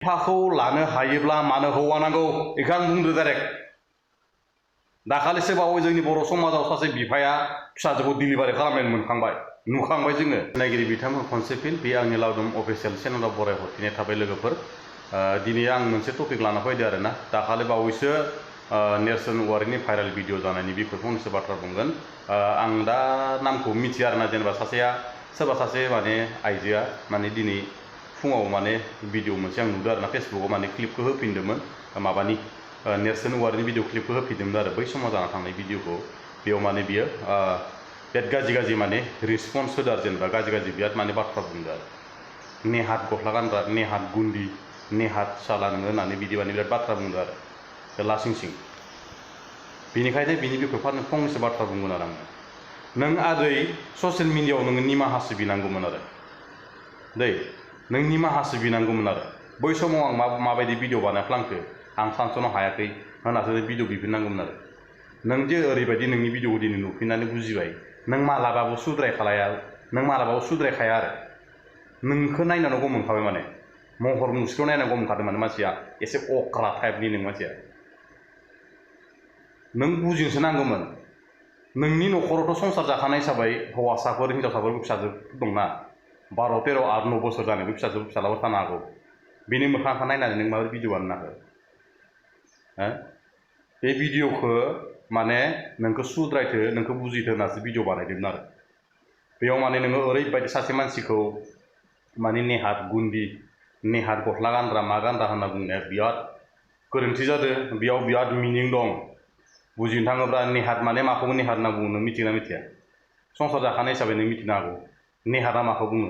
बिफाखौ लानो हायोब्ला मानो हौवा नांगौ बेखौ आं बुंदो डाइरेक्ट दाखालिसो बावै जोंनि बर' समाजाव सासे बिफाया फिसाजोखौ डिलिभारि खालामनाय मोनखांबाय नुखांबाय जोङो नायगिरि बिथांमोन खनसे फिन बे आंनि लावदुम अफिसियेल चेनेलाव बराय हरफिननाय थाबाय लोगोफोर दिनै आं मोनसे टपिक लाना फैदो आरोना दाखालि बावैसो नेरसोन औवारिनि भाइरेल भिडिअ जानायनि बिखय फंनैसो बाथ्रा बुंगोन आं दा नामखौ मिथिया आरोना जेनेबा सासेया सोरबा सासे माने आइजोआ माने दिनै फुङाव माने भिडिअ मोनसे आं नुदों आरोना फेसबुकाव माने क्लिपखौ होफिनदोंमोन माबानि नेरसोन औवारिनि भिडिअ क्लिपखौ होफिनदोंमोन आरो बै समाव जाना थांनाय भिडिअखौ बेयाव माने बियो बिराद गाज्रि माने रिसपन्स होदो आरो जेनेबा गाज्रि बिराद माने बाथ्रा बुंदो आरो नेहात गस्ला गानग्रा नेहात गुन्दि नेहात साला नोङो होननानै बिदि माने बिराद बाथ्रा बुंदो आरो लासिं सिं बेनिखायनो बिनि बिखय फंनैसो बाथ्रा बुंगोन आरो आङो नों आदै ससियेल मिडियायाव नोङो निमाहासो बिनांगौमोन आरो दै नों निमाहासो बिनांगौमोन आरो बै समाव आं माबायदि भिडिअ बानायफ्लांखो आं सानस'नो हायाखै होननासो भिडिअ बिफिननांगौमोन आरो नों जे ओरैबायदि नोंनि भिडिअखौ दिनै नुफिननानै बुजिबाय नों मालाबाबो सुद्रायखाया आरो नोंखौ नायनानै गम मोनखाबाय माने महर मुस्रियाव नायनानै गम मोनखादों माने मानसिया एसे अख्रा टाइपनि नों मानसिया नों बुजिनोसो नांगौमोन नोंनि न'खरावथ' संसार जाखानाय हिसाबै हौवासाफोर हिनजावसाफोर फिसाजो दंना 12, 13 8, 9 बोसोर जानायबो फिसालाबो थानो हागौ बेनि मोखांखौ नायनानै नों माबोरै भिडिअ बानायनो हाखो बे भिडिअखौ माने नोंखौ सुद्रायथो नोंखौ बुजिथो होननासो भिडिअ बानायदोंमोन आरो बेयाव माने नोङो ओरैबायदि सासे मानसिखौ माने नेहात गुन्दि नेहात गस्ला गानग्रा मा गानग्रा होनना बुंनाया बिराद गोरोन्थि जादों बेयाव बिराद मिनिं दं बुजिनो थाङोब्ला नेहात माने माखौबो नेहात होनना बुङो नों मिथिगोना मिथिया संसार जाखानाय हिसाबै नों मिथिनो हागौ नेहातआ माखौ बुङो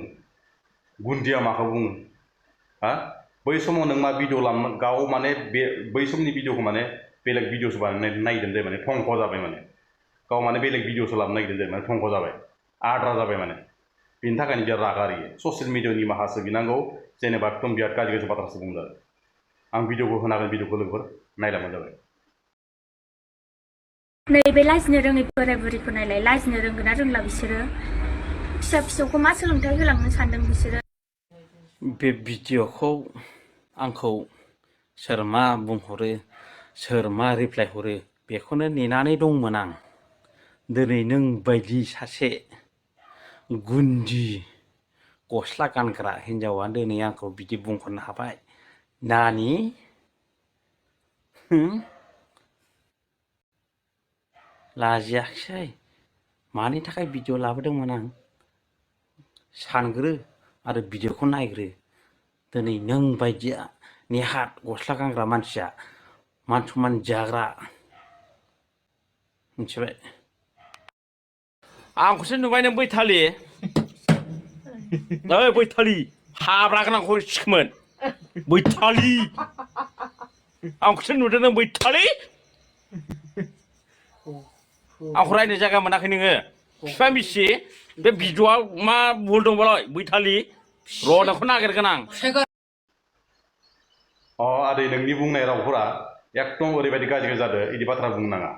गुन्दिया माखौ बुङो बै समाव नों मा भिडिअ गाव माने बै समनि भिडिअखौ माने बेलेग भिडिअसो बानायनाय नागिरदों जायो माने थंख जाबाय माने गाव माने बेलेग भिडिअसो लाबोनो नागिरदों जायो माने थंख जाबाय आद्रा जाबाय माने बेनि थाखायनो बिराद रागा आरियो ससियेल मिडियानि माखासे बिनांगौ जेनेबा एकदम बिराद गाज्रि बाथ्रासो बुंदों आं भिडिअखौ होनागोन भिडिअखौ लोगोफोर नायलांबानो जाबाय नैबे लाजिनो रोङै बोराय बुरिखौ नायलाय लाजिनो रोंगोन ना रोंला बिसोरो फिसा फिसौखौ मा सोलोंथाइ होलांनो सानदों बिसोरो बे भिडिअखौ आंखौ सोर मा बुंहरो सोर मा रिप्लाय हरो बेखौनो नेनानै दंमोन आं दिनै नों बायदि सासे गुन्दि गस्ला गानग्रा हिन्जावा दिनै आंखौ बिदि बुंहरनो हाबाय नानि लाजियाखिसै मानि थाखाय भिडिअ लाबोदोंमोन आं सानग्रो आरो भिडिअखौ नायग्रो दिनै नों बायदिया नेहात गस्ला गानग्रा मानसिया मान सनमान जाग्रा मिथिबाय आंखौसो नुबाय नों बैथालि ओइ बैथालि हाब्रा गोनांखौ सिखोमोन बैथालि आंखौसो नुदों नों बैथालि आंखौ रायनो जायगा मोनाखै नोङो बिफा मिसि बे भिडिअआ मा भुल दंबालाय बैथालि र' नोंखौ नागिरगोन आं आदै नोंनि बुंनाय रावफोरा एकदम ओरैबायदि गाज्रि जादों बिदि बाथ्रा बुंनाङा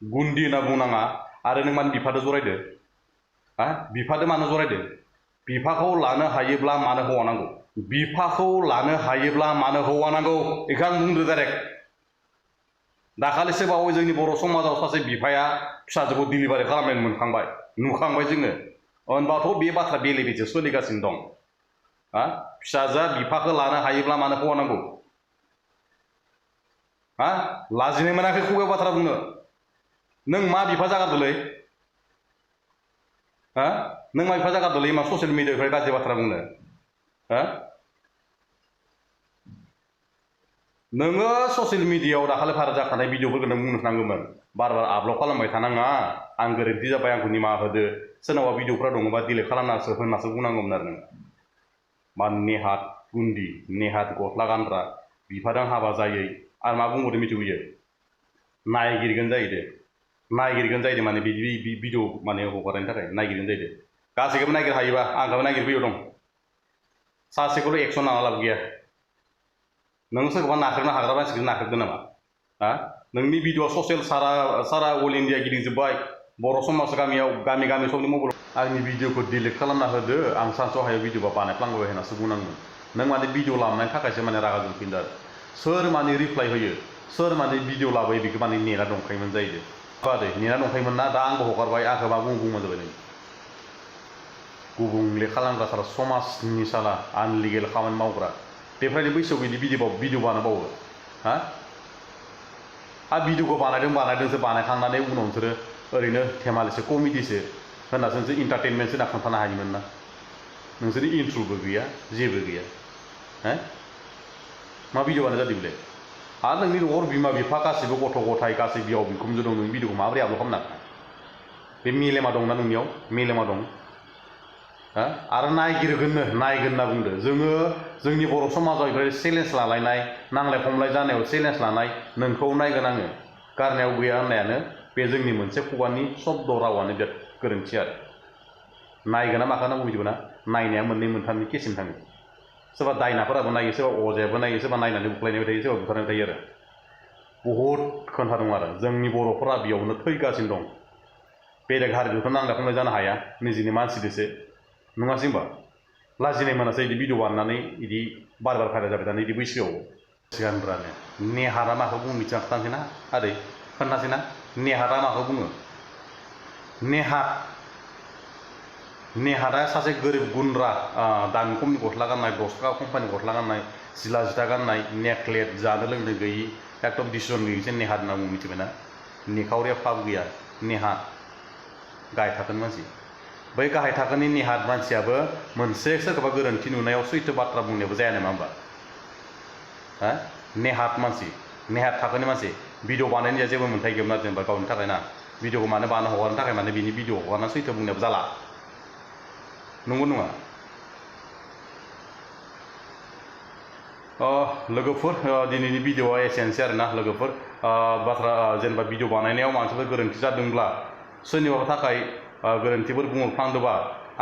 गुन्दि होनना बुंनाङा आरो नों मानो बिफादो जरायदो बिफादो मानो जरायदो बिफाखौ लानो हायोब्ला मानो हौवा नांगौ बिफाखौ लानो हायोब्ला मानो हौवा नांगौ बेखौ आं बुंदो डाइरेक्ट दाखालिसो बावै जोंनि बर' समाजाव सासे बिफाया फिसाजोखौ डिलिभारि खालामनाय मोनखांबाय नुखांबाय जोङो होनबाथ' बे बाथ्रा बेले बेजे सोलिगासिनो दं फिसाजोआ बिफाखौ लानो हायोब्ला मानो हौवा नांगौ लाजिनाय मोनाखै खुगायाव बाथ्रा बुंनो नों मा बिफा जागारदोलै नों मा बिफा जागारदोलै मा ससियेल मिडियानिफ्राय गाज्रि बाथ्रा बुंनो नोङो ससियेल मिडियायाव दाखालि भाइरेल जाखानाय भिडिअफोरखौ नों बुंनो नांगौमोन बार आपल'ड खालामबाय थानाङा आं गोरोन्थि जाबाय आंखौ निमाहा होदो सोरनावबा भिडिअफ्रा दङबा डिलिट खालामनासो होननासो बुंनांगौमोन आरो नोङो मा नेहात गुन्दि नेहात गस्ला गानग्रा बिफाजों हाबा जायै आरो मा बुंहरदों मिथिगौ नायगिरगोन जाहैदों माने बिदि भिडिअ माने हगारनायनि थाखाय नायगिरगोन जाहैदों गासैखौबो नागिर हायोबा आंखौबो नागिरफैयो दं सासेखौल' एक्सन लाना लाब गैया नों सोरखौबा नाख्रेबनो हाग्रा मानसिखौ नाख्रेबदों नामा नोंनि भिडिअआ ससियेल सारा अल इन्डिया गिदिंजोब्बाय बर' समाज गामि सबनि मबाइल आंनि भिडिअखौ डिलिट खालामना होदो आं सानस' हायो भिडिअ बानायफ्लांबाय होननासो बुंनांगोन नों माने भिडिअ लाबोनायनि थाखायसो माने रागा जोंफिनदों आरो सोर माने रिप्लाय होयो सोर माने भिडिअ लाबोयो बेखौ माने नेना दंखायोमोन जाहैदों बादे नेना दंखायोमोन ना दा आंबो हगारबाय आंखौ मा बुंबाय जाबाय गुबुंले खालामग्रा साला समाजनि साला आनलिगेल खामानि मावग्रा बेफ्रायनो बैसोआव बिदि भिडिअ बानायबावो हा भिडिअखौ बानायदोंसो बानायखांनानै उनाव नोंसोरो ओरैनो धेमालिसो कमेडिसो होननासो नोंसोर इन्टारटेनमेन्टसो होनना खोन्थानो हायोमोन ना नोंसोरनि इन्ट्र'बो गैया जेबो गैया हा मा भिडिअ बानाय जादों बेलाय आरो नोंनि न'आव बिमा बिफा गासैबो गथ' गथाय गासै बिहाव बिखुनजो दं नोंनि भिडिअखौ माबोरै आपल'ड खालामनो बे मेलेमा दंना नोंनियाव मेलेमा दं आरो नायगिरगोन होनना बुंदो जोङो जोंनि बर' समाजाव बेफोर चेलेन्ज लालायनाय नांलाय खमलाय जानायाव चेलेन्ज लानाय नोंखौ नायगोन आङो गारनायाव गैया होननायानो बे जोंनि मोनसे खुगानि शब्द रावानो बिराद गोरोन्थि आरो नायगोन ना माखा होनना बुंजोबो ना नायनाया मोननै मोनथामनि केसिम थाङो सोरबा दायनाफोराबो नायो सोरबा अजायाबो नायो सोरबा नायनानै बुख्लायनायबो थायो सोरबा बुथारनाय थायो आरो बहुद खोथा दं आरो जोंनि बर'फोरा बेयावनो थैगासिनो दं बेलेग हारिजोंथ' नांलाय खमलाय जानो हाया निजिनि मानसिजोंसो नङासै होनबा लाजिनाय मोनासै बिदि भिडिअ बानायनानै बिदि बार भाइरेल जाबाय थानाय बिदि बैसोआव सिगांब्रानो नेहारा माखौ बुङो मिथिना खोन्थानोसै ना आदै खोन्थासै ना नेहारा माखौ बुङो नेहारा सासे गोरिब गुन्द्रा दामि खमनि गस्ला गाननाय 10 थाखा कम्पानि गस्ला गाननाय जिला जिथा गाननाय नेकलेट जानो लोंनो गैयि एकदम डिसिसन गैयिसो नेहाद होनना बुङो मिथिबायना निखावरिया फाब गैया नेहाद गाहाय थाखोनि मानसि बै गाहाय थाखोनि नेहाद मानसियाबो मोनसे सोरखौबा गोरोन्थि नुनायाव सैथो बाथ्रा बुंनायाबो जाया नामा होमबा हा नेहाद थाखोनि मानसि भिडिअ बानायनाया जेबो मोन्थाय गैयामोन आरो जेनेबा गावनि थाखाय ना भिडिअखौ मानो हगारनो थाखाय माने बिनि भिडिअ हगारना सैथो बुंनायाबो जाला नंगौ नङा लोगोफोर दिनैनि भिडिअआ एसेनोसै आरोना लोगोफोर बाथ्रा जेनेबा भिडिअ बानायनायाव मानसिफोर गोरोन्थि जादोंब्ला सोरनिबाबो थाखाय गोरोन्थिफोर बुंहरफ्लांदोंबा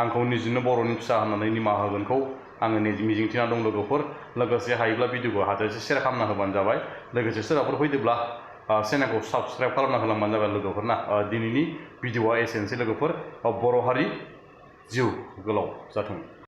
आंखौ निजिनो बर'नि फिसा होननानै निमाहा होगोनखौ आङो मिजिंथिना दं लोगोफोर लोगोसे हायोब्ला भिडिअखौ हाजासे सेयार खालामना होबानो जाबाय लोगोसे सोरबाफोर फैदोंब्ला चेनेलखौ साबस्क्राइब खालामना होलांबानो जाबाय लोगोफोर ना दिनैनि भिडिअआ एसेनोसै लोगोफोर बर' हारि जिउ गोलाव जाथों।